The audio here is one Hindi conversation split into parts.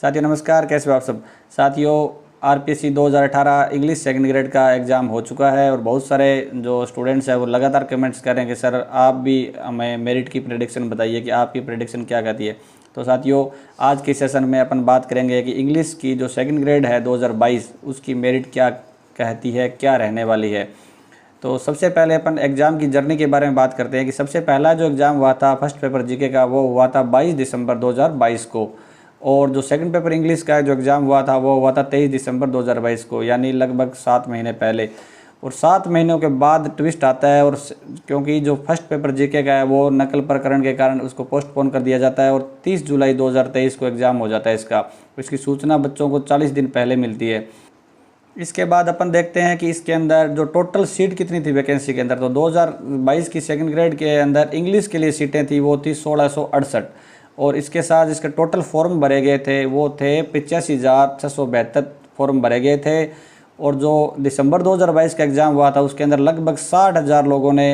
साथियों नमस्कार, कैसे हो आप सब। साथियों आरपीएससी 2018 इंग्लिश सेकंड ग्रेड का एग्ज़ाम हो चुका है और बहुत सारे जो स्टूडेंट्स हैं वो लगातार कमेंट्स कर रहे हैं कि सर आप भी हमें मेरिट की प्रेडिक्शन बताइए कि आपकी प्रेडिक्शन क्या कहती है। तो साथियों आज के सेशन में अपन बात करेंगे कि इंग्लिश की जो सेकंड ग्रेड है 2022 उसकी मेरिट क्या कहती है, क्या रहने वाली है। तो सबसे पहले अपन एग्ज़ाम की जर्नी के बारे में बात करते हैं कि सबसे पहला जो एग्ज़ाम हुआ था फर्स्ट पेपर जीके का वो हुआ था 22 दिसंबर 2022 को, और जो सेकंड पेपर इंग्लिश का जो एग्ज़ाम हुआ था वो हुआ था 23 दिसंबर 2022 को, यानी लगभग 7 महीने पहले। और 7 महीनों के बाद ट्विस्ट आता है, और क्योंकि जो फर्स्ट पेपर जीके का है वो नकल प्रकरण के कारण उसको पोस्टपोन कर दिया जाता है और 30 जुलाई 2023 को एग्ज़ाम हो जाता है इसका। इसकी सूचना बच्चों को 40 दिन पहले मिलती है। इसके बाद अपन देखते हैं कि इसके अंदर जो टोटल सीट कितनी थी वैकेंसी के अंदर। तो 2022 की सेकंड ग्रेड के अंदर इंग्लिश के लिए सीटें थी वो थी 1668, और इसके साथ इसके टोटल फॉर्म भरे गए थे वो थे 85,672 फॉर्म भरे गए थे। और जो दिसंबर 2022 का एग्ज़ाम हुआ था उसके अंदर लगभग 60,000 लोगों ने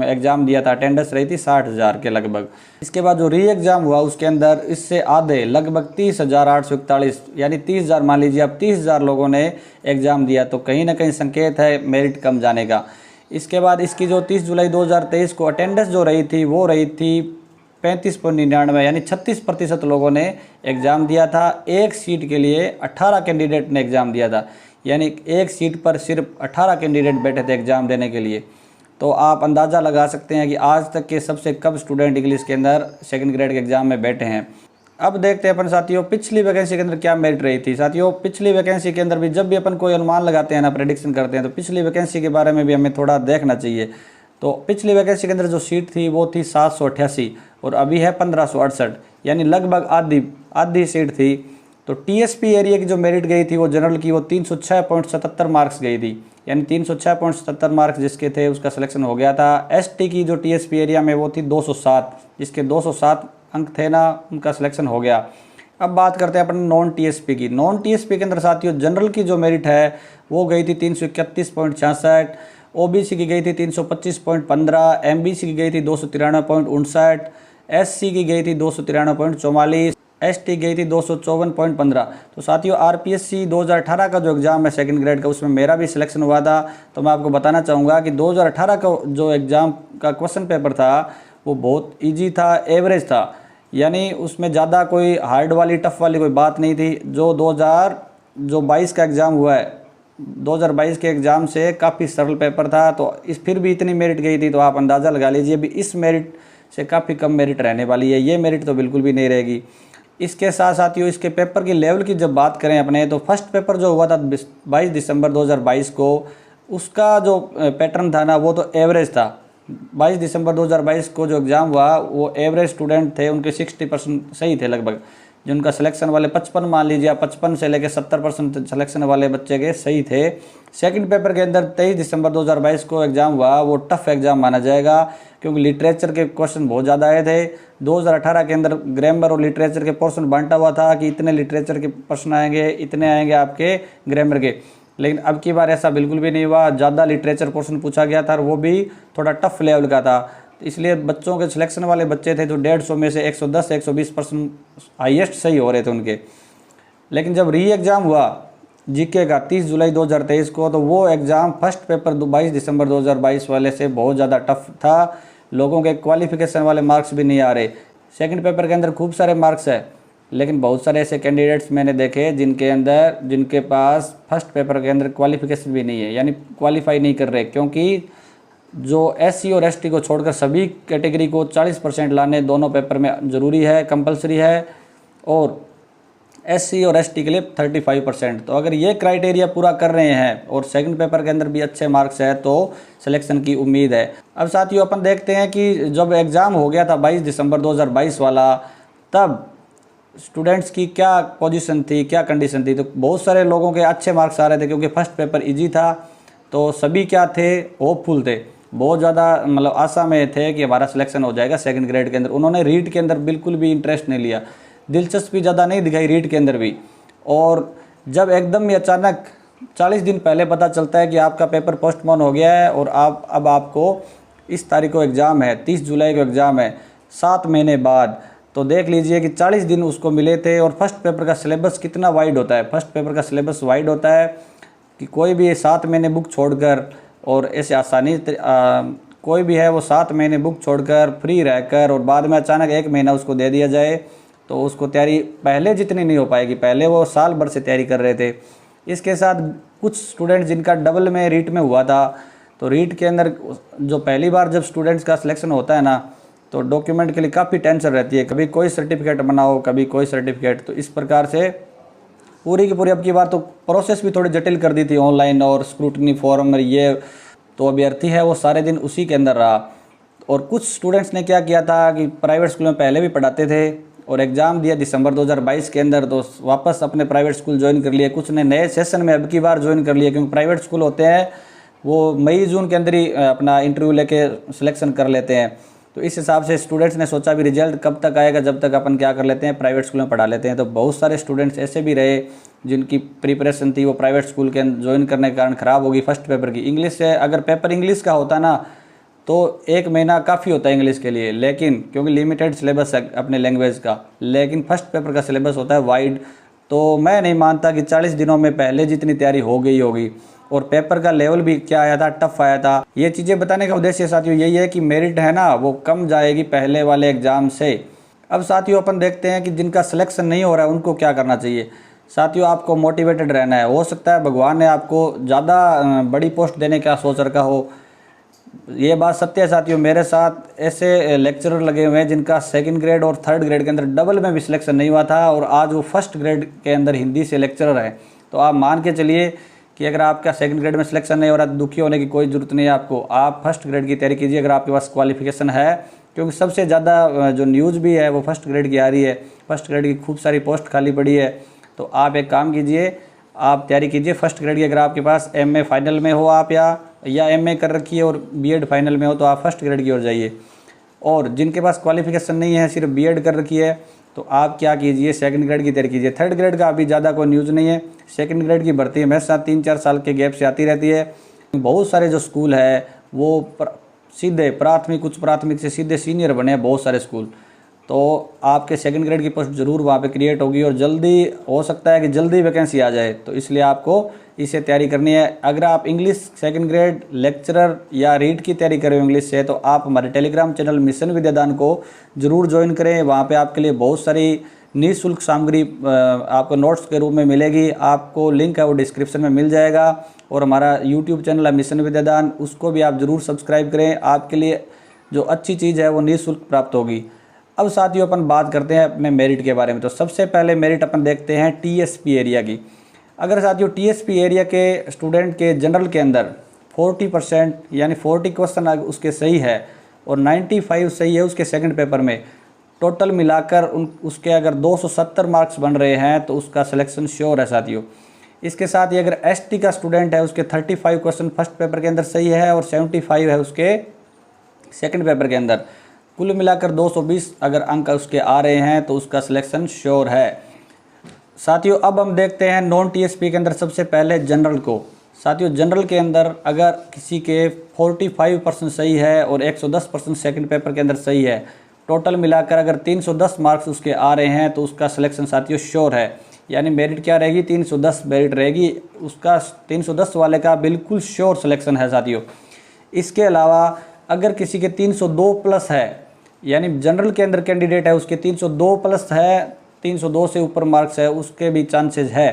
एग्ज़ाम दिया था, अटेंडेंस रही थी 60,000 के लगभग। इसके बाद जो री एग्ज़ाम हुआ उसके अंदर इससे आधे लगभग 30,841 यानी 30,000 मान लीजिए अब 30,000 लोगों ने एग्ज़ाम दिया, तो कहीं ना कहीं संकेत है मेरिट कम जाने का। इसके बाद इसकी जो 30 जुलाई 2023 को अटेंडेंस जो रही थी वो रही थी 35.99 यानी 36% लोगों ने एग्ज़ाम दिया था। एक सीट के लिए 18 कैंडिडेट ने एग्ज़ाम दिया था, यानी एक सीट पर सिर्फ 18 कैंडिडेट बैठे थे एग्ज़ाम देने के लिए। तो आप अंदाज़ा लगा सकते हैं कि आज तक के सबसे कम स्टूडेंट इंग्लिश के अंदर सेकंड ग्रेड के एग्ज़ाम में बैठे हैं। अब देखते हैं अपन साथियों पिछली वैकेंसी के अंदर क्या मेरिट रही थी। साथियों पिछली वैकेंसी के अंदर भी जब भी अपन कोई अनुमान लगाते हैं ना, प्रेडिक्शन करते हैं, तो पिछली वैकेंसी के बारे में भी हमें थोड़ा देखना चाहिए। तो पिछली वैकेंसी के अंदर जो सीट थी वो थी 788 और अभी है 1568, यानी लगभग आधी सीट थी। तो टीएसपी एरिया की जो मेरिट गई थी वो जनरल की वो 306.77 मार्क्स गई थी, यानी 306.77 मार्क्स जिसके थे उसका सिलेक्शन हो गया था। एसटी की जो टीएसपी एरिया में वो थी 207, जिसके 207 अंक थे ना उनका सिलेक्शन हो गया। अब बात करते हैं अपन नॉन टीएसपी की। नॉन टीएसपी के अंदर साथियों जनरल की जो मेरिट है वो गई थी 331.66, ओबीसी की गई थी 325.15, एमबीसी की गई थी 293.59, एससी की गई थी 293.44, एसटी गई थी 254.15। तो साथियों आरपीएससी 2018 का जो एग्ज़ाम है सेकंड ग्रेड का उसमें मेरा भी सिलेक्शन हुआ था। तो मैं आपको बताना चाहूँगा कि 2018 का जो एग्ज़ाम का क्वेश्चन पेपर था वो बहुत इजी था, एवरेज था, यानी उसमें ज़्यादा कोई हार्ड वाली टफ वाली कोई बात नहीं थी। जो 2022 का एग्ज़ाम हुआ है 2022 के एग्ज़ाम से काफ़ी सरल पेपर था, तो इस फिर भी इतनी मेरिट गई थी, तो आप अंदाज़ा लगा लीजिए भी इस मेरिट से काफ़ी कम मेरिट रहने वाली है, ये मेरिट तो बिल्कुल भी नहीं रहेगी। इसके साथ साथियों इसके पेपर की लेवल की जब बात करें अपने, तो फर्स्ट पेपर जो हुआ था 22 दिसंबर 2022 को उसका जो पैटर्न था ना वो तो एवरेज था। 22 दिसंबर 2022 को जो एग्ज़ाम हुआ वो एवरेज स्टूडेंट थे, उनके 60% सही थे लगभग। जिनका सिलेक्शन वाले 55 मान लीजिए, 55 से लेकर 70% सिलेक्शन वाले बच्चे के सही थे। सेकंड पेपर के अंदर 23 दिसंबर 2022 को एग्ज़ाम हुआ वो टफ एग्ज़ाम माना जाएगा, क्योंकि लिटरेचर के क्वेश्चन बहुत ज़्यादा आए थे। 2018 के अंदर ग्रामर और लिटरेचर के पोर्शन बांटा हुआ था कि इतने लिटरेचर के प्रश्न आएंगे, इतने आएंगे आपके ग्रामर के, लेकिन अब की बार ऐसा बिल्कुल भी नहीं हुआ। ज़्यादा लिटरेचर पोर्शन पूछा गया था और वो भी थोड़ा टफ लेवल का था, इसलिए बच्चों के सिलेक्शन वाले बच्चे थे जो 150 में से 110-120% हाईएस्ट सही हो रहे थे उनके। लेकिन जब री एग्ज़ाम हुआ जीके का 30 जुलाई 2023 को, तो वो एग्ज़ाम फर्स्ट पेपर 22 दिसंबर 2022 वाले से बहुत ज़्यादा टफ था। लोगों के क्वालिफिकेशन वाले मार्क्स भी नहीं आ रहे। सेकंड पेपर के अंदर खूब सारे मार्क्स है, लेकिन बहुत सारे ऐसे कैंडिडेट्स मैंने देखे जिनके पास फर्स्ट पेपर के अंदर क्वालिफिकेशन भी नहीं है, यानी क्वालिफाई नहीं कर रहे, क्योंकि जो एससी और एसटी को छोड़कर सभी कैटेगरी को 40% लाने दोनों पेपर में ज़रूरी है, कंपलसरी है, और एससी और एसटी के लिए 35%। तो अगर ये क्राइटेरिया पूरा कर रहे हैं और सेकंड पेपर के अंदर भी अच्छे मार्क्स है तो सिलेक्शन की उम्मीद है। अब साथियों अपन देखते हैं कि जब एग्ज़ाम हो गया था 22 दिसंबर 2022 वाला, तब स्टूडेंट्स की क्या पोजीशन थी, क्या कंडीशन थी। तो बहुत सारे लोगों के अच्छे मार्क्स आ रहे थे क्योंकि फर्स्ट पेपर ईजी था, तो सभी क्या थे, होपफुल थे, बहुत ज़्यादा मतलब आशा में थे कि हमारा सिलेक्शन हो जाएगा सेकंड ग्रेड के अंदर। उन्होंने रीड के अंदर बिल्कुल भी इंटरेस्ट नहीं लिया, दिलचस्पी ज़्यादा नहीं दिखाई रीड के अंदर भी। और जब एकदम ही अचानक 40 दिन पहले पता चलता है कि आपका पेपर पोस्टपोन हो गया है और अब आपको इस तारीख को एग्ज़ाम है, 30 जुलाई को एग्ज़ाम है, 7 महीने बाद, तो देख लीजिए कि 40 दिन उसको मिले थे। और फर्स्ट पेपर का सिलेबस कितना वाइड होता है, फर्स्ट पेपर का सिलेबस वाइड होता है कि कोई भी 7 महीने बुक छोड़कर और ऐसे आसानी कोई भी है वो 7 महीने बुक छोड़कर फ्री रहकर और बाद में अचानक 1 महीना उसको दे दिया जाए तो उसको तैयारी पहले जितनी नहीं हो पाएगी। पहले वो साल भर से तैयारी कर रहे थे। इसके साथ कुछ स्टूडेंट जिनका डबल में रीट में हुआ था, तो रीट के अंदर जो पहली बार जब स्टूडेंट्स का सिलेक्शन होता है ना, तो डॉक्यूमेंट के लिए काफ़ी टेंशन रहती है, कभी कोई सर्टिफिकेट बनाओ कभी कोई सर्टिफिकेट। तो इस प्रकार से पूरी की पूरी अब की बार तो प्रोसेस भी थोड़ी जटिल कर दी थी ऑनलाइन और स्क्रूटनी फॉर्म ये। तो अभ्यर्थी है वो सारे दिन उसी के अंदर रहा। और कुछ स्टूडेंट्स ने क्या किया था कि प्राइवेट स्कूल में पहले भी पढ़ाते थे और एग्ज़ाम दिया दिसंबर 2022 के अंदर, तो वापस अपने प्राइवेट स्कूल ज्वाइन कर लिए। कुछ ने नए सेशन में अब की बार ज्वाइन कर लिए, क्योंकि प्राइवेट स्कूल होते हैं वो मई जून के अंदर ही अपना इंटरव्यू लेके सिलेक्शन कर लेते हैं। तो इस हिसाब से स्टूडेंट्स ने सोचा भी रिजल्ट कब तक आएगा, जब तक अपन क्या कर लेते हैं प्राइवेट स्कूल में पढ़ा लेते हैं। तो बहुत सारे स्टूडेंट्स ऐसे भी रहे जिनकी प्रिपरेशन थी वो प्राइवेट स्कूल के ज्वाइन करने के कारण ख़राब होगी। फर्स्ट पेपर की इंग्लिश से, अगर पेपर इंग्लिश का होता ना तो 1 महीना काफ़ी होता है इंग्लिश के लिए, लेकिन क्योंकि लिमिटेड सिलेबस है अपने लैंग्वेज का, लेकिन फर्स्ट पेपर का सिलेबस होता है वाइड। तो मैं नहीं मानता कि 40 दिनों में पहले जितनी तैयारी हो गई होगी। और पेपर का लेवल भी क्या आया था, टफ आया था। ये चीज़ें बताने का उद्देश्य साथियों यही है कि मेरिट है ना वो कम जाएगी पहले वाले एग्ज़ाम से। अब साथियों अपन देखते हैं कि जिनका सिलेक्शन नहीं हो रहा है उनको क्या करना चाहिए। साथियों आपको मोटिवेटेड रहना है। हो सकता है भगवान ने आपको ज़्यादा बड़ी पोस्ट देने का सोच रखा हो, ये बात सत्य है साथियों। मेरे साथ ऐसे लेक्चरर लगे हुए हैं जिनका 2nd ग्रेड और 3rd ग्रेड के अंदर डबल में भी सिलेक्शन नहीं हुआ था और आज वो 1st ग्रेड के अंदर हिंदी से लेक्चरर है। तो आप मान के चलिए कि अगर आपका 2nd ग्रेड में सिलेक्शन नहीं हो रहा तो दुखी होने की कोई ज़रूरत नहीं है आपको। आप 1st ग्रेड की तैयारी कीजिए अगर आपके पास क्वालिफिकेशन है, क्योंकि सबसे ज़्यादा जो न्यूज़ भी है वो 1st ग्रेड की आ रही है। 1st ग्रेड की खूब सारी पोस्ट खाली पड़ी है। तो आप एक काम कीजिए, आप तैयारी कीजिए 1st ग्रेड की। अगर आपके पास MA फाइनल में हो आप या MA कर रखी है और B.Ed फाइनल में हो तो आप 1st ग्रेड की ओर जाइए। और जिनके पास क्वालिफिकेशन नहीं है, सिर्फ B.Ed कर रखी है, तो आप क्या कीजिए 2nd ग्रेड की तैयारी कीजिए। 3rd ग्रेड का अभी ज़्यादा कोई न्यूज़ नहीं है। 2nd ग्रेड की भर्ती हमेशा 3-4 साल के गैप से आती रहती है। बहुत सारे जो स्कूल है वो सीधे प्राथमिक, उच्च प्राथमिक से सीधे सीनियर बने हैं बहुत सारे स्कूल। तो आपके 2nd ग्रेड की पोस्ट ज़रूर वहाँ पे क्रिएट होगी और जल्दी हो सकता है कि जल्दी वैकेंसी आ जाए। तो इसलिए आपको इसे तैयारी करनी है। अगर आप इंग्लिश 2nd ग्रेड लेक्चरर या रीड की तैयारी कर रहे हो इंग्लिश से, तो आप हमारे टेलीग्राम चैनल मिशन विद्यादान को ज़रूर ज्वाइन करें। वहाँ पे आपके लिए बहुत सारी निःशुल्क सामग्री आपको नोट्स के रूप में मिलेगी। आपको लिंक है वो डिस्क्रिप्शन में मिल जाएगा। और हमारा यूट्यूब चैनल है मिशन विद्यादान, उसको भी आप ज़रूर सब्सक्राइब करें। आपके लिए जो अच्छी चीज़ है वो निःशुल्क प्राप्त होगी। अब साथियों अपन बात करते हैं अपने मेरिट के बारे में। तो सबसे पहले मेरिट अपन देखते हैं TSP एरिया की। अगर साथियों TSP एरिया के स्टूडेंट के जनरल के अंदर 40% यानी 40 क्वेश्चन उसके सही है और 95 सही है उसके 2nd पेपर में, टोटल मिलाकर उसके अगर 270 मार्क्स बन रहे हैं तो उसका सिलेक्शन श्योर है साथियों। इसके साथ ही अगर ST का स्टूडेंट है उसके 35 क्वेश्चन फर्स्ट पेपर के अंदर सही है और 75 है उसके 2nd पेपर के अंदर, कुल मिलाकर 220 अगर अंक उसके आ रहे हैं तो उसका सिलेक्शन श्योर है साथियों। अब हम देखते हैं नॉन TSP के अंदर सबसे पहले जनरल को। साथियों जनरल के अंदर अगर किसी के 45% सही है और 110% 2nd पेपर के अंदर सही है, टोटल मिलाकर अगर 310 मार्क्स उसके आ रहे हैं तो उसका सिलेक्शन साथियों श्योर है। यानी मेरिट क्या रहेगी, 310 मेरिट रहेगी उसका। 310 वाले का बिल्कुल श्योर सिलेक्शन है साथियों। इसके अलावा अगर किसी के 302 प्लस है, यानी जनरल के अंदर कैंडिडेट है उसके 302 प्लस है, 302 से ऊपर मार्क्स है, उसके भी चांसेस है।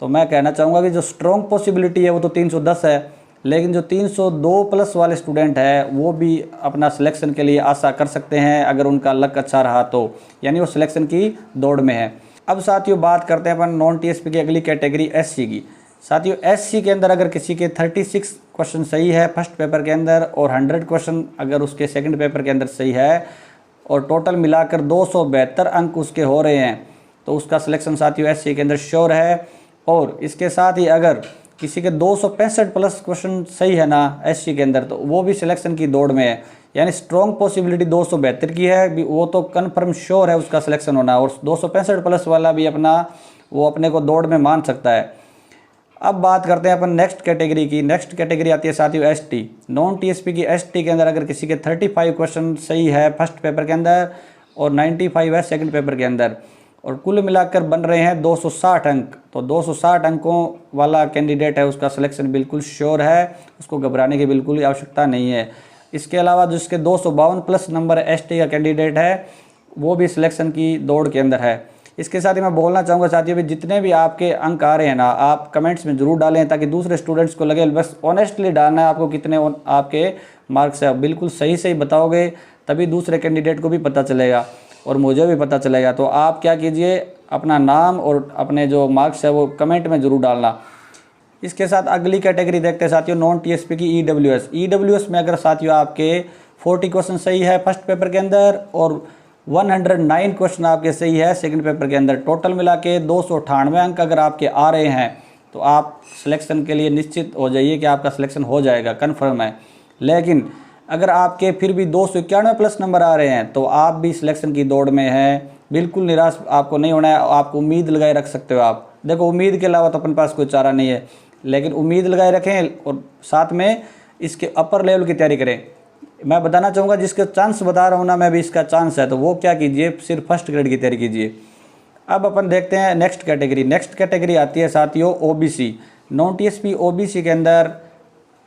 तो मैं कहना चाहूँगा कि जो स्ट्रॉन्ग पॉसिबिलिटी है वो तो 310 है, लेकिन जो 302 प्लस वाले स्टूडेंट है वो भी अपना सिलेक्शन के लिए आशा कर सकते हैं अगर उनका लक अच्छा रहा तो, यानी वो सिलेक्शन की दौड़ में है। अब साथियों बात करते हैं अपन नॉन TSP की अगली कैटेगरी SC की। साथियों SC के अंदर अगर किसी के 36 क्वेश्चन सही है फर्स्ट पेपर के अंदर और 100 क्वेश्चन अगर उसके 2nd पेपर के अंदर सही है और टोटल मिलाकर 272 अंक उसके हो रहे हैं तो उसका सिलेक्शन साथियों SC के अंदर श्योर है। और इसके साथ ही अगर किसी के 265 प्लस क्वेश्चन सही है ना SC के अंदर, तो वो भी सिलेक्शन की दौड़ में है। यानी स्ट्रॉन्ग पॉसिबिलिटी 272 की है, वो तो कन्फर्म श्योर है उसका सिलेक्शन होना। और 265 प्लस वाला भी वो अपने को दौड़ में मान सकता है। अब बात करते हैं अपन नेक्स्ट कैटेगरी की। नेक्स्ट कैटेगरी आती है साथियों ST। नॉन TSP की ST के अंदर अगर किसी के 35 क्वेश्चन सही है फर्स्ट पेपर के अंदर और 95 है सेकंड पेपर के अंदर, और कुल मिलाकर बन रहे हैं 260 अंक। तो 260 अंकों वाला कैंडिडेट है, उसका सिलेक्शन बिल्कुल श्योर है, उसको घबराने की बिल्कुल आवश्यकता नहीं है। इसके अलावा जिसके 252 प्लस नंबर एसटी का कैंडिडेट है, वो भी सिलेक्शन की दौड़ के अंदर है। इसके साथ ही मैं बोलना चाहूँगा साथियों भी, जितने भी आपके अंक आ रहे हैं ना, आप कमेंट्स में ज़रूर डालें ताकि दूसरे स्टूडेंट्स को लगे। बस ऑनेस्टली डालना है आपको, कितने आपके मार्क्स है, बिल्कुल सही सही बताओगे तभी दूसरे कैंडिडेट को भी पता चलेगा और मुझे भी पता चलेगा। तो आप क्या कीजिए, अपना नाम और अपने जो मार्क्स है वो कमेंट में ज़रूर डालना। इसके साथ अगली कैटेगरी देखते हैं साथियों, नॉन टीएसपी की ईडब्ल्यूएस। ईडब्ल्यूएस में अगर साथियों आपके 40 क्वेश्चन सही है फर्स्ट पेपर के अंदर और 109 क्वेश्चन आपके सही है सेकंड पेपर के अंदर, टोटल मिला के 298 अंक अगर आपके आ रहे हैं, तो आप सिलेक्शन के लिए निश्चित हो जाइए कि आपका सिलेक्शन हो जाएगा, कन्फर्म है। लेकिन अगर आपके फिर भी 291 प्लस नंबर आ रहे हैं, तो आप भी सिलेक्शन की दौड़ में हैं। बिल्कुल निराश आपको नहीं होना है, आप उम्मीद लगाए रख सकते हो। आप देखो, उम्मीद के अलावा तो अपने पास कोई चारा नहीं है, लेकिन उम्मीद लगाए रखें और साथ में इसके अपर लेवल की तैयारी करें। मैं बताना चाहूँगा, जिसके चांस बता रहा हूँ ना मैं भी, इसका चांस है, तो वो क्या कीजिए, सिर्फ फर्स्ट ग्रेड की तैयारी कीजिए। अब अपन देखते हैं नेक्स्ट कैटेगरी। नेक्स्ट कैटेगरी आती है साथियों ओबीसी। नॉन टीएसपी ओबीसी के अंदर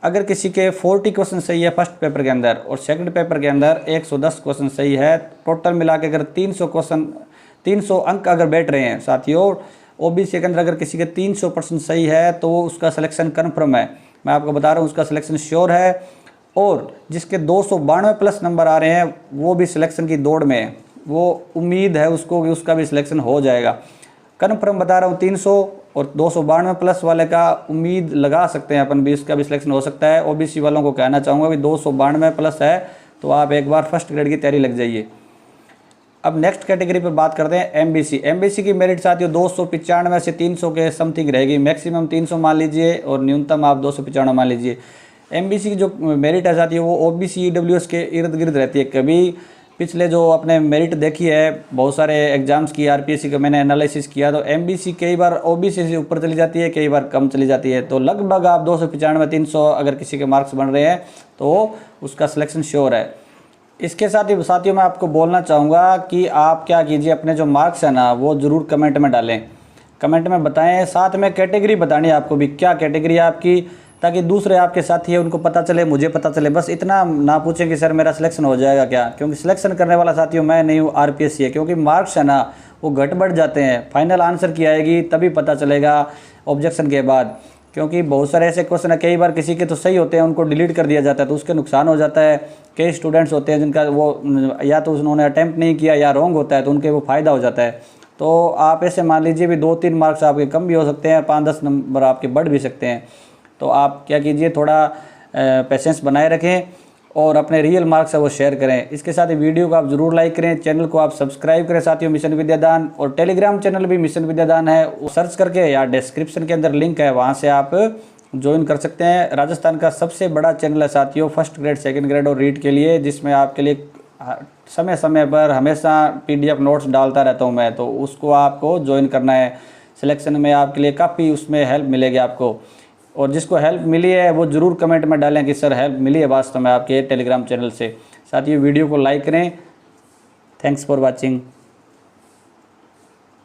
अगर किसी के 40 क्वेश्चन सही है फर्स्ट पेपर के अंदर और सेकंड पेपर के अंदर 110 क्वेश्चन सही है, टोटल मिला के अगर 300 अंक अगर बैठ रहे हैं साथियों, ओबीसी के अंदर अगर किसी के 300% सही है तो वो उसका सिलेक्शन कन्फर्म है। मैं आपको बता रहा हूँ, उसका सिलेक्शन श्योर है। और जिसके 292 प्लस नंबर आ रहे हैं, वो भी सिलेक्शन की दौड़ में है, वो उम्मीद है उसको कि उसका भी सिलेक्शन हो जाएगा। कन्फर्म बता रहा हूँ, 300 और 292 प्लस वाले का उम्मीद लगा सकते हैं अपन भी, इसका भी सिलेक्शन हो सकता है। ओबीसी वालों को कहना चाहूँगा कि 292 प्लस है तो आप एक बार फर्स्ट ग्रेड की तैयारी लग जाइए। अब नेक्स्ट कैटेगरी पर बात करते हैं एमबीसी। एमबीसी की मेरिट साथियों 295 से 300 के समथिंग रहेगी, मैक्सिमम 300 मान लीजिए और न्यूनतम आप 295 मान लीजिए। एमबीसी की जो मेरिट है साथियों, वो ओबीसी ईडब्ल्यूएस के इर्द गिर्द रहती है। कभी पिछले जो अपने मेरिट देखी है बहुत सारे एग्जाम्स की, आरपीएससी का मैंने एनालिसिस किया, तो एमबीसी कई बार ओबीसी से ऊपर चली जाती है, कई बार कम चली जाती है। तो लगभग आप 295-300 अगर किसी के मार्क्स बन रहे हैं तो उसका सिलेक्शन श्योर है। इसके साथ ही साथियों मैं आपको बोलना चाहूँगा कि आप क्या कीजिए, अपने जो मार्क्स है ना वो ज़रूर कमेंट में डालें, कमेंट में बताएं। साथ में कैटेगरी बतानी है आपको भी, क्या कैटेगरी है आपकी, ताकि दूसरे आपके साथी है उनको पता चले, मुझे पता चले। बस इतना ना पूछें कि सर मेरा सिलेक्शन हो जाएगा क्या, क्योंकि सिलेक्शन करने वाला साथियों मैं नहीं हूँ, आरपीएससी है। क्योंकि मार्क्स है ना वो घट बढ़ जाते हैं, फाइनल आंसर की आएगी तभी पता चलेगा ऑब्जेक्शन के बाद। क्योंकि बहुत सारे ऐसे क्वेश्चन है, कई बार किसी के तो सही होते हैं उनको डिलीट कर दिया जाता है तो उसके नुकसान हो जाता है। कई स्टूडेंट्स होते हैं जिनका वो या तो उन्होंने अटैम्प्ट नहीं किया या रॉन्ग होता है तो उनके वो फ़ायदा हो जाता है। तो आप ऐसे मान लीजिए भी 2-3 मार्क्स आपके कम भी हो सकते हैं, 5-10 नंबर आपके बढ़ भी सकते हैं। तो आप क्या कीजिए, थोड़ा पेशेंस बनाए रखें और अपने रियल मार्क्स है वो शेयर करें। इसके साथ ही वीडियो को आप जरूर लाइक करें, चैनल को आप सब्सक्राइब करें साथियों, मिशन विद्यादान। और टेलीग्राम चैनल भी मिशन विद्यादान है, वो सर्च करके या डिस्क्रिप्शन के अंदर लिंक है, वहाँ से आप ज्वाइन कर सकते हैं। राजस्थान का सबसे बड़ा चैनल है साथियों फर्स्ट ग्रेड, सेकंड ग्रेड और रीट के लिए, जिसमें आपके लिए समय समय पर हमेशा PDF नोट्स डालता रहता हूँ मैं, तो उसको आपको ज्वाइन करना है। सिलेक्शन में आपके लिए काफ़ी उसमें हेल्प मिलेगी आपको। और जिसको हेल्प मिली है वो ज़रूर कमेंट में डालें कि सर हेल्प मिली है वास्तव में आपके टेलीग्राम चैनल से। साथ ही वीडियो को लाइक करें। Thanks for watching.